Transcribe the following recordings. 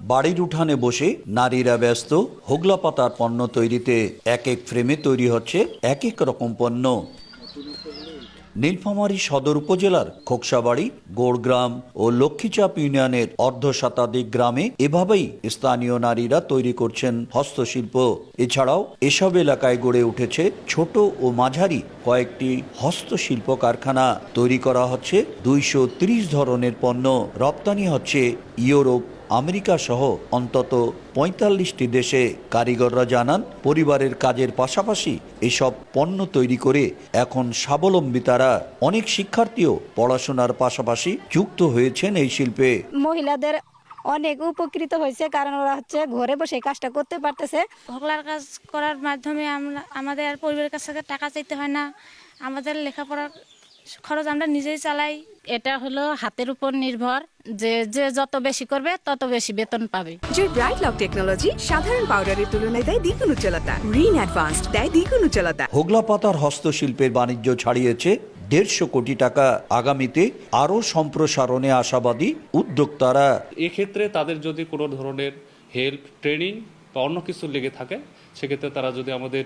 বাড়ির উঠানে বসে নারীরা ব্যস্ত হোগলা পাতার পণ্য তৈরিতে। এক এক ফ্রেমে তৈরি হচ্ছে এক এক রকম পণ্য। নীলফামারী সদর উপজেলার খোকসাবাড়ি, গোড়গ্রাম ও লক্ষ্মীচাপ ইউনিয়নের অর্ধশতাধিক গ্রামে এভাবেই স্থানীয় নারীরা তৈরি করছেন হস্তশিল্প। এছাড়াও এসব এলাকায় গড়ে উঠেছে ছোট ও মাঝারি কয়েকটি হস্তশিল্প কারখানা। তৈরি করা হচ্ছে 230 ধরনের পণ্য। রপ্তানি হচ্ছে ইউরোপ, আমেরিকা সহ অন্তত ৪৫টি দেশে। কারিগররা জানান, পরিবারের কাজের পাশাপাশি এসব পণ্য তৈরি করে এখন স্বাবলম্বী তারা। অনেক শিক্ষার্থীও পড়াশোনার পাশাপাশি যুক্ত হয়েছেন এই শিল্পে। মহিলাদের অনেক উপকৃত হয়েছে, কারণ ওরা ঘরে বসে কাজটা করতে পারতেছে। হোগলার কাজ করার মাধ্যমে আমাদের আর পরিবারের কাছ থেকে টাকা চাইতে হয় না। আমাদের লেখাপড়ার খরচ আমরা নিজেই চালাই। এটা হলো হাতের উপর নির্ভর, যে যত বেশি করবে তত বেশি বেতন পাবে। যে ব্রাইট লক টেকনোলজি সাধারণ পাউডারের তুলনায় দেয় দ্বিগুণ উজ্জ্বলতা। রিন অ্যাডভান্সড দেয় দ্বিগুণ উজ্জ্বলতা। হোগলা পাতার হস্তশিল্পের বাণিজ্য ছাড়িয়েছে 150 কোটি টাকা। আগামীতে আরও সম্প্রসারণে আশাবাদী উদ্যোক্তারা। এক্ষেত্রে তাদের যদি কোনো ধরনের হেল্প, ট্রেনিং বা অন্য কিছু লেগে থাকে, সেক্ষেত্রে তারা যদি আমাদের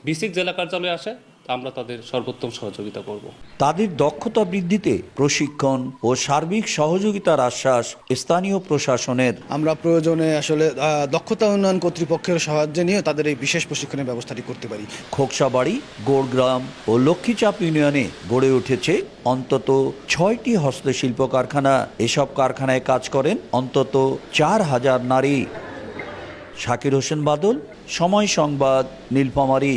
বিসিক জেলা কার্যালয়ে আসে, আমরা তাদের সর্বোত্তম সহযোগিতা করব। তাদের দক্ষতা বৃদ্ধিতে প্রশিক্ষণ ও সার্বিক সহযোগিতার আশ্বাস স্থানীয় প্রশাসনের। আমরা প্রয়োজনে আসলে দক্ষতা উন্নয়ন কর্তৃপক্ষের সাহায্য নিয়ে তাদের এই বিশেষ প্রশিক্ষণের ব্যবস্থাটি করতে পারি। খোকসাবাড়ি, গোড়গ্রাম ও লক্ষ্মীচাপ ইউনিয়নে গড়ে উঠেছে অন্তত 6টি হস্তশিল্প কারখানা। এসব কারখানায় কাজ করেন অন্তত 4000 নারী। শাকির হোসেন বাদল, সময় সংবাদ, নীলফামারী।